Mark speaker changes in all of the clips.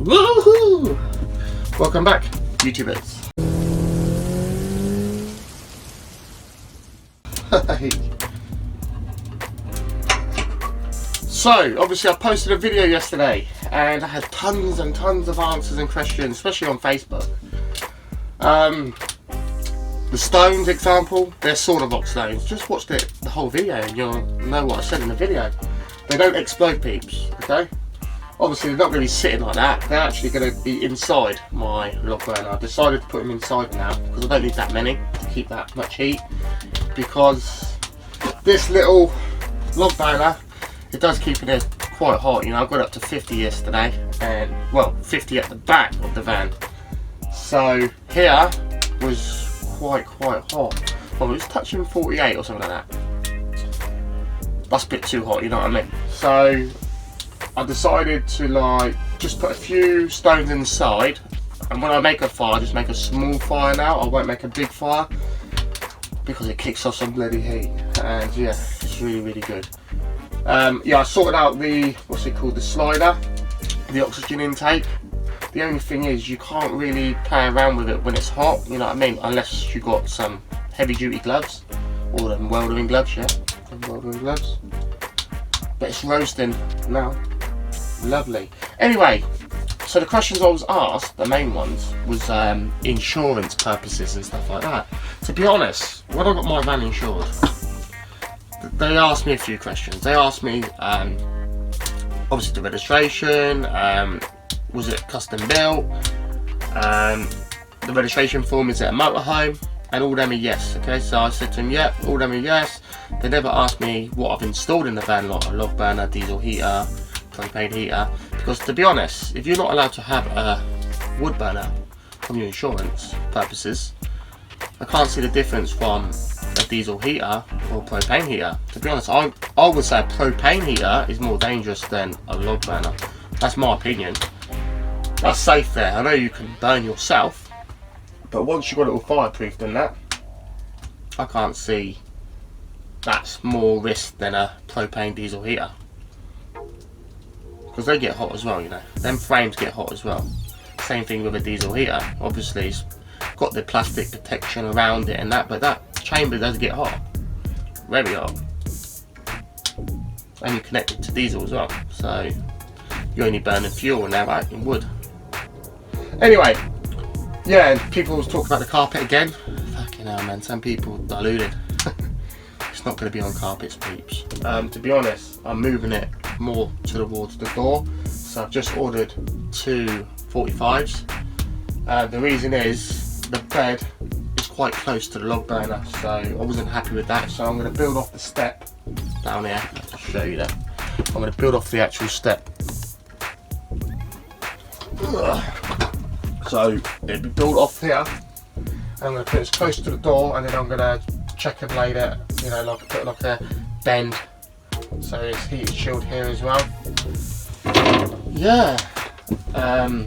Speaker 1: Woohoo! Welcome back, YouTubers. So, obviously I posted a video yesterday and I had tons and tons of answers and questions, especially on Facebook. The stones example, they're soda box stones. Just watch the whole video and you'll know what I said in the video. They don't explode, peeps, okay? Obviously they're not going to be sitting like that, they're actually going to be inside my log burner. I decided to put them inside now because I don't need that many to keep that much heat, because this little log burner, it does keep it quite hot. You know, I got up to 50 yesterday, and well, 50 at the back of the van. So here was quite hot. Well, it was touching 48 or something like that. That's a bit too hot, you know what I mean? So I decided to like just put a few stones inside, and when I make a fire, I just make a small fire now. I won't make a big fire because it kicks off some bloody heat, and yeah, it's really good. Yeah, I sorted out the, what's it called, the slider, the oxygen intake. The only thing is you can't really play around with it when it's hot, you know what I mean, unless you got some heavy duty gloves, or them welding gloves, yeah, them welding gloves. But it's roasting now, lovely. Anyway, so the questions I was asked, the main ones, was insurance purposes and stuff like that. To be honest, when I got my van insured, they asked me a few questions. They asked me, obviously the registration, was it custom built, the registration form, is it a motorhome, and all them are yes, okay? So I said to them, yeah, all them are yes. They never asked me what I've installed in the van, like a log burner, diesel heater, propane heater, because to be honest, if you're not allowed to have a wood burner from your insurance purposes, I can't see the difference from a diesel heater or propane heater. To be honest, I would say a propane heater is more dangerous than a log burner. That's my opinion. That's safe there. I know you can burn yourself, but once you've got it all fireproof than that, I can't see that's more risk than a propane diesel heater. Because they get hot as well, you know. Them frames get hot as well. Same thing with a diesel heater. Obviously it's got the plastic protection around it and that, but that chamber does get hot. Very hot. And you connect it to diesel as well. So you're only burning fuel now, right? In wood. Anyway, yeah, and people was talking about the carpet again. Fucking hell, man, some people diluted. It's not going to be on carpets, peeps. To be honest, I'm moving it more towards the door. So I've just ordered two 45s. The reason is the bed is quite close to the log burner, so I wasn't happy with that. So I'm going to build off the step down here. I'll show you that. I'm going to build off the actual step. So it'll be built off here. I'm going to put it as close to the door, and then I'm going to checker blade it, you know, like put like a bend so it's heated chilled here as well. Yeah, I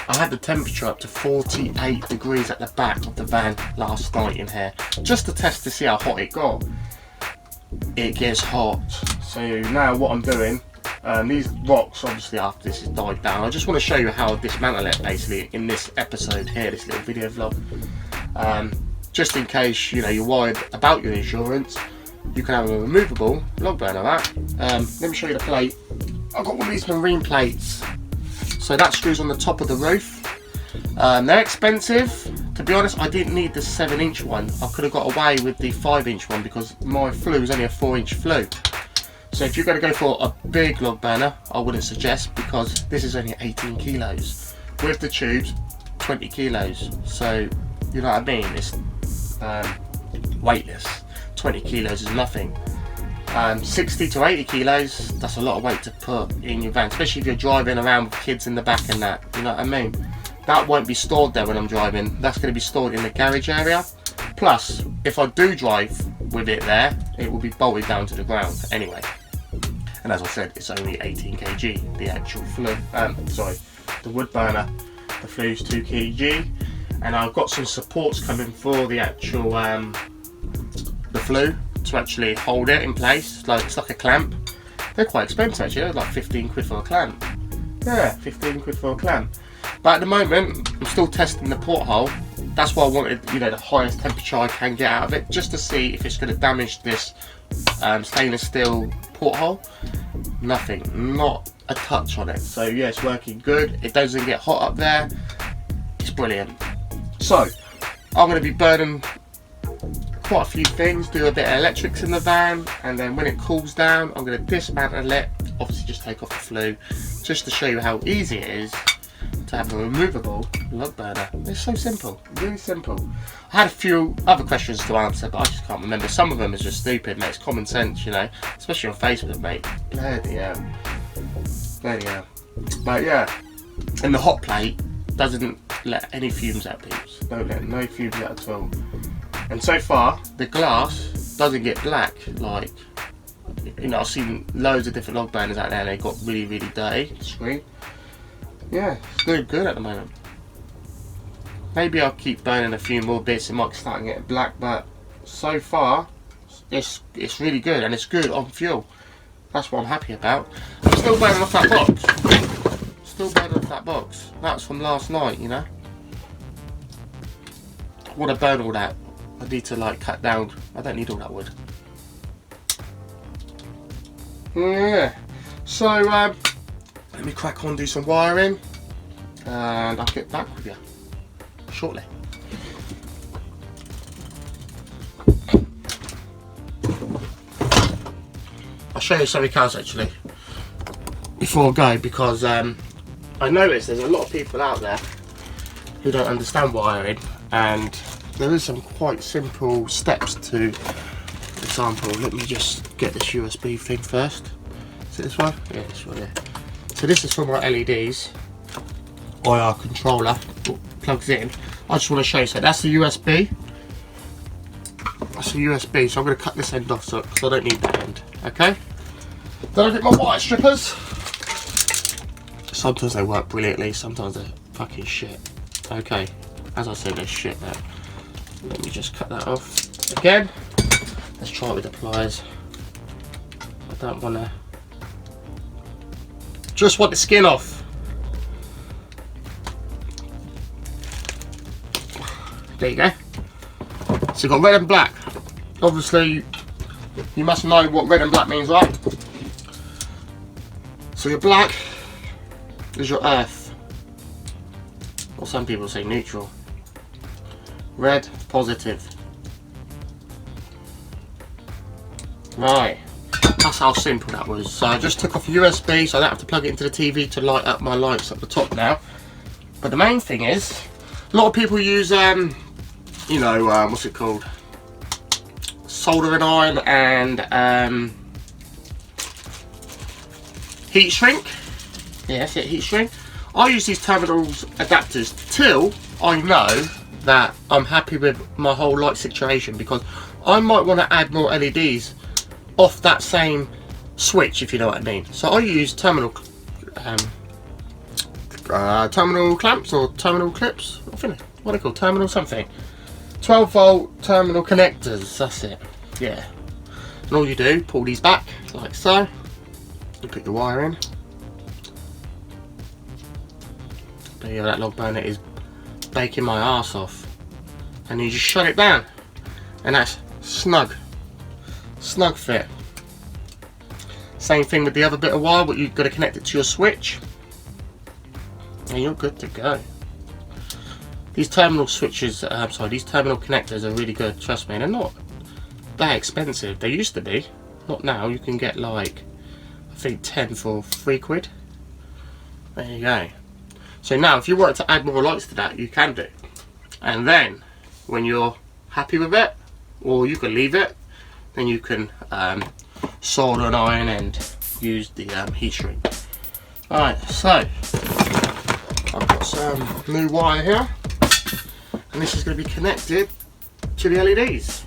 Speaker 1: had the temperature up to 48 degrees at the back of the van last night in here, just to test to see how hot it got. It gets hot. So now what I'm doing, these rocks, obviously after this has died down, I just want to show you how I dismantle it basically in this episode here, this little video vlog. Just in case, you know, you're worried about your insurance, you can have a removable log burner, right? Let me show you the plate. I've got one of these marine plates. So that screws on the top of the roof. They're expensive. To be honest, I didn't need the 7-inch one. I could have got away with the 5-inch one because my flue is only a 4-inch flue. So if you're going to go for a big log burner, I wouldn't suggest, because this is only 18 kilos. With the tubes, 20 kilos. So, you know what I mean? It's weightless. 20 kilos is nothing. 60 to 80 kilos, that's a lot of weight to put in your van, especially if you're driving around with kids in the back and that, you know what I mean? That won't be stored there when I'm driving, that's going to be stored in the garage area. Plus, if I do drive with it there, it will be bolted down to the ground anyway. And as I said, it's only 18 kg, the actual flue, the wood burner, the flue's 2 kg. And I've got some supports coming for the actual, the flue, to actually hold it in place. It's like a clamp. They're quite expensive actually, they're like 15 quid for a clamp. Yeah, 15 quid for a clamp. But at the moment, I'm still testing the porthole. That's why I wanted, you know, the highest temperature I can get out of it, just to see if it's going to damage this stainless steel porthole. Nothing, not a touch on it. So yeah, it's working good. It doesn't get hot up there. It's brilliant. So I'm going to be burning quite a few things, do a bit of electrics in the van, and then when it cools down, I'm going to dismantle it. Obviously, just take off the flue, just to show you how easy it is to have a removable log burner. It's so simple, really simple. I had a few other questions to answer, but I just can't remember. Some of them is just stupid, mate. It's common sense, you know, especially on Facebook, mate. Bloody hell. Bloody hell. But yeah, and the hot plate doesn't let any fumes out, peeps. Don't let no fumes out at all. And so far, the glass doesn't get black. Like, you know, I've seen loads of different log burners out there and they got really, really dirty, the screen. Yeah, it's doing good at the moment. Maybe I'll keep burning a few more bits, it might start getting black, but so far, it's really good, and it's good on fuel. That's what I'm happy about. I'm still burning off that box. Still burning off that box. That's from last night, you know. I want to burn all that. I need to like cut down. I don't need all that wood. Yeah. So let me crack on, do some wiring, and I'll get back with you shortly. I'll show you something else actually before I go, because I noticed there's a lot of people out there who don't understand wiring, and there is some quite simple steps to. For example, let me just get this USB thing first. Is it this one? Yeah, this one, yeah. So this is for my LEDs, or our controller plugs in. I just want to show you, so that's the USB. That's the USB, so I'm going to cut this end off because I don't need that end, okay? Then I get my wire strippers. Sometimes they work brilliantly, sometimes they're fucking shit. Okay, as I said, they're shit there. Let me just cut that off again. Let's try it with the pliers. I don't want to. Just want the skin off. There you go. So you've got red and black. Obviously, you must know what red and black means, right? So your black is your earth. Or some people say neutral. Red, positive. Right, that's how simple that was. So I just took off a USB, so I don't have to plug it into the TV to light up my lights at the top now. But the main thing is, a lot of people use, you know, what's it called? Soldering iron and heat shrink. Yeah, that's it, heat shrink. I use these terminals adapters till I know that I'm happy with my whole light situation, because I might want to add more LEDs off that same switch, if you know what I mean. So I use terminal clamps or terminal clips. I think what are they called? Terminal something. 12 volt terminal connectors. That's it. Yeah. And all you do, pull these back like so. You put your wire in. But yeah, that log burner is baking my arse off. And you just shut it down, and that's snug fit. Same thing with the other bit of wire, but you've got to connect it to your switch and you're good to go. These terminal switches, these terminal connectors are really good, trust me. They're not that expensive. They used to be, not now. You can get like, I think 10 for 3 quid. There you go. So now if you wanted to add more lights to that, you can do. And then when you're happy with it, or you can leave it, then you can solder an iron and use the heat shrink. Alright, so I've got some new wire here, and this is going to be connected to the LEDs.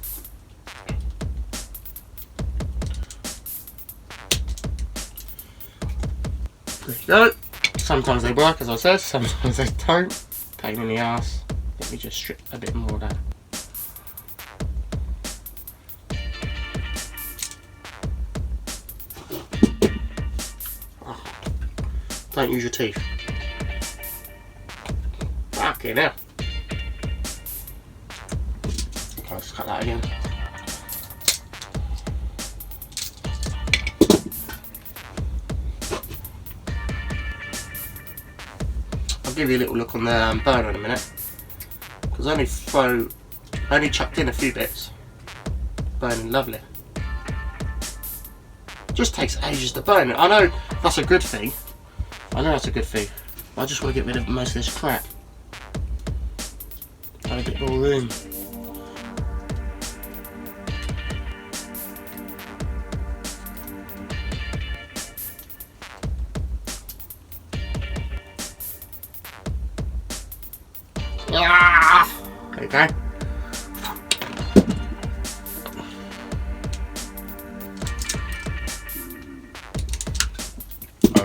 Speaker 1: There you go. Sometimes they work, as I said, sometimes they don't. Pain in the ass. Let me just strip a bit more of that. Don't use your teeth. Fucking hell. Okay, let's cut that again. I'll give you a little look on the burner in a minute, because I only chucked in a few bits. Burning lovely. Just takes ages to burn it. I know that's a good thing. I just want to get rid of most of this crap. Add a bit more room. Ah! There you go.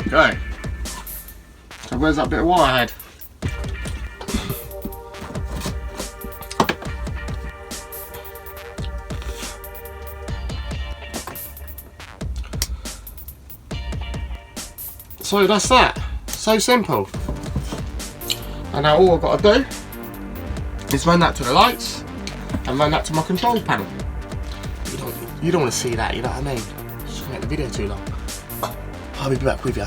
Speaker 1: Okay. So where's that bit of wire I had? So that's that. So simple. And now all I've got to do is run that to the lights and run that to my controls panel. You don't want to see that, you know what I mean? It's just make the video too long. I'll be back with you.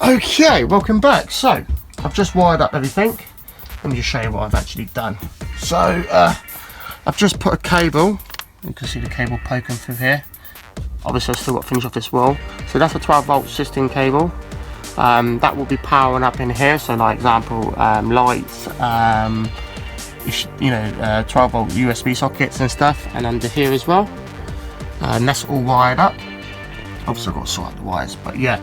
Speaker 1: Okay, welcome back. So I've just wired up everything. Let me just show you what I've actually done. So I've just put a cable. You can see the cable poking through here. Obviously I've still got to finish off this wall. So that's a 12 volt system cable. That will be powering up in here. So like example, lights, 12 volt USB sockets and stuff, and under here as well. And that's all wired up. Obviously I've got to sort out the wires, but yeah,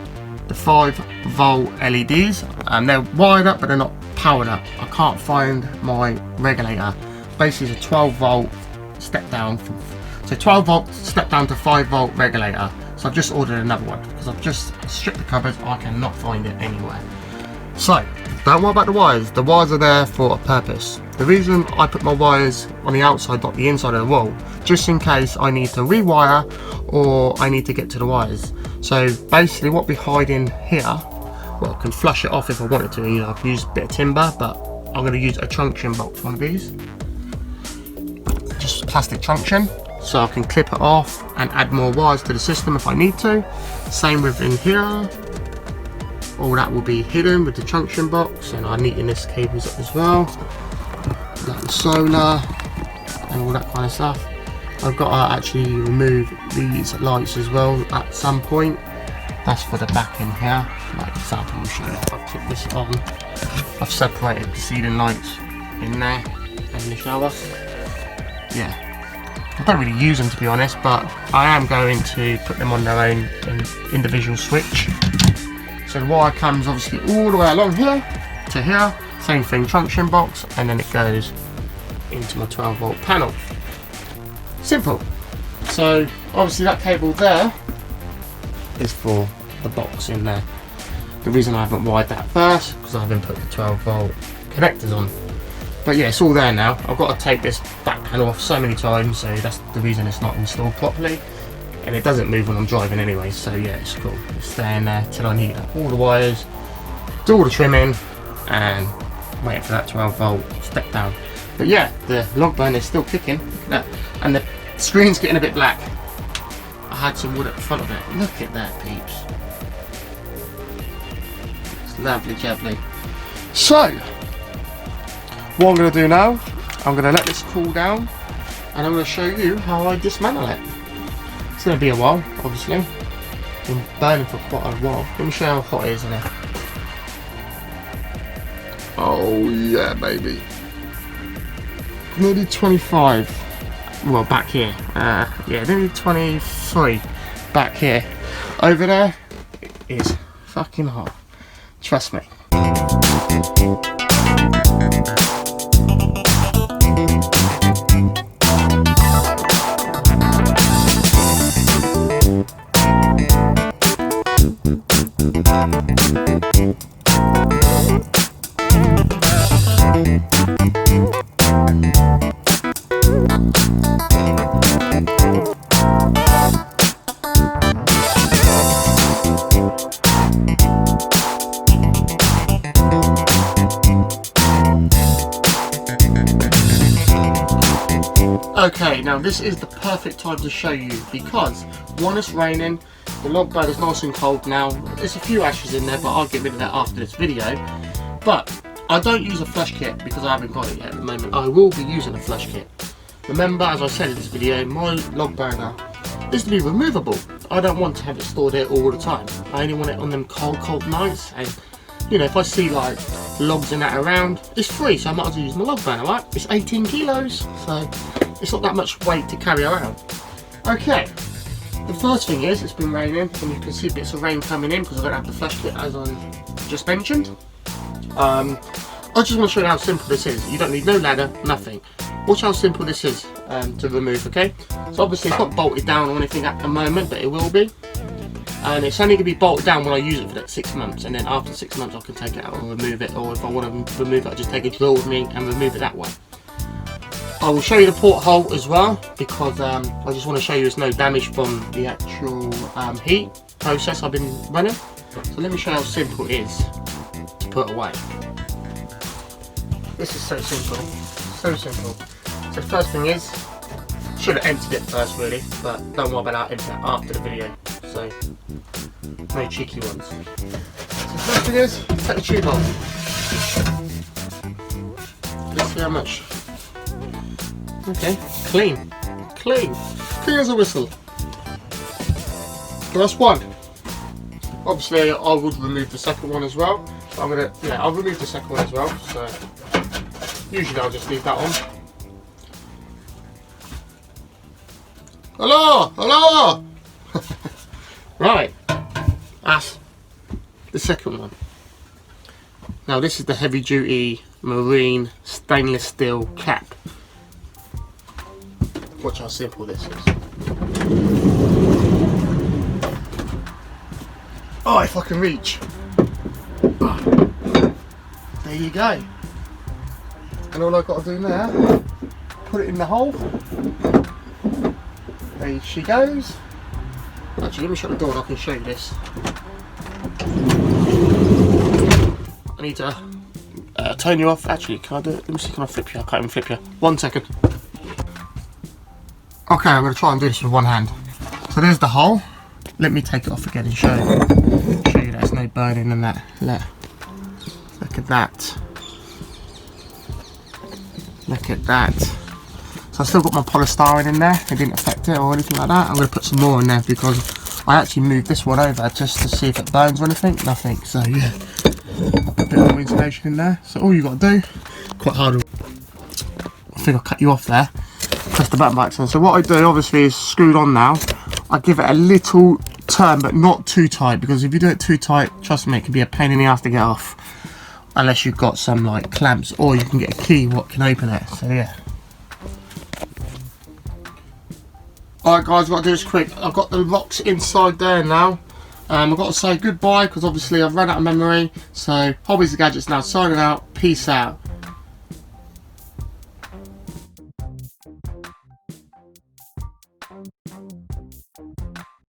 Speaker 1: the 5 volt LEDs, they're wired up but they're not powered up. I can't find my regulator. Basically it's a 12 volt step down from, so 12 volt step down to 5 volt regulator. So I've just ordered another one because I've just stripped the cupboard. I cannot find it anywhere. So don't worry about the wires. The wires are there for a purpose. The reason I put my wires on the outside, not the inside of the wall, just in case I need to rewire or I need to get to the wires. So basically what we hide in here, well, I can flush it off if I wanted to. You know, I can use a bit of timber, but I'm going to use a truncheon box, one of these. Just plastic truncheon. So I can clip it off and add more wires to the system if I need to. Same with in here. All that will be hidden with the truncheon box, and I neaten this cables up as well. Like the solar and all that kind of stuff. I've got to actually remove these lights as well at some point. That's for the back in here. Like example, I'll show you if I clip this on. I've separated the ceiling lights in there and in the shower. Yeah. I don't really use them to be honest, but I am going to put them on their own individual switch. So the wire comes obviously all the way along here to here, same thing, truncheon box, and then it goes into my 12 volt panel. Simple. So obviously that cable there is for the box in there. The reason I haven't wired that first, because I haven't put the 12 volt connectors on. But yeah, it's all there now. I've got to take this back panel off so many times, so that's the reason it's not installed properly. And it doesn't move when I'm driving anyway, so yeah, it's cool. It's staying there till I need all the wires, do all the trimming, and wait for that 12 volt step down. But yeah, the log burner is still kicking. Look at that. And the screen's getting a bit black. I had some wood at the front of it. Look at that, peeps. It's lovely jubbly. So what I'm going to do now, I'm going to let this cool down and I'm going to show you how I dismantle it. It's going to be a while, obviously. It's been burning for quite a while. Let me show you how hot it is in there. Oh yeah, baby. Nearly 25. Well, back here. Yeah, nearly 23 back here. Over there, it is fucking hot. Trust me. Okay, now this is the perfect time to show you because one, it's raining, the log burner is nice and cold now. There's a few ashes in there, but I'll get rid of that after this video. But I don't use a flush kit because I haven't got it yet at the moment. I will be using a flush kit. Remember, as I said in this video, my log burner is to be removable. I don't want to have it stored here all the time. I only want it on them cold nights. And you know, if I see like logs and that around, it's free, so I might as well use my log burner, right? It's 18 kilos, so it's not that much weight to carry around. Okay, the first thing is, it's been raining, and you can see bits of rain coming in because I don't have the flush kit as I just mentioned. I just want to show you how simple this is. You don't need no ladder, nothing. Watch how simple this is to remove, okay? So obviously it's not bolted down or anything at the moment, but it will be. And it's only going to be bolted down when I use it for that 6 months, and then after 6 months I can take it out and remove it, or if I want to remove it I just take a drill with me and remove it that way. I will show you the porthole as well because I just want to show you there's no damage from the actual heat process I've been running. So let me show you how simple it is to put away. This is so simple, so simple. So the first thing is, should have emptied it first really, but don't worry about that, empty that after the video. So, no cheeky ones. So the first thing is, take the tube off. Let's see how much. Okay, clean as a whistle. So that's one. Obviously, I would remove the second one as well. I'll remove the second one as well. So, usually I'll just leave that on. Hello! Right, that's the second one. Now this is the heavy duty marine stainless steel cap. Watch how simple this is. Oh, if I can reach. There you go. And all I've got to do now, put it in the hole. There she goes. Actually, let me shut the door and I can show you this. I need to turn you off. Actually, can I do it? Let me see, can I flip you? I can't even flip you. 1 second. Okay, I'm going to try and do this with one hand. So there's the hole. Let me take it off again and show you there's no burning in that. Look at that. Look at that. So I still got my polystyrene in there. It didn't affect it or anything like that. I'm going to put some more in there because I actually moved this one over just to see if it burns or anything. Nothing. So yeah, a bit more insulation in there. So all you got to do, quite hard. I think I cut you off there. Press the button by accident. So what I do obviously is screwed on now. I give it a little turn, but not too tight, because if you do it too tight, trust me, it can be a pain in the ass to get off. Unless you've got some like clamps, or you can get a key what can open it. So yeah. Alright guys, I've got to do this quick. I've got the rocks inside there now. I've got to say goodbye because obviously I've run out of memory. So Hobbies and Gadgets now signing out. Peace out.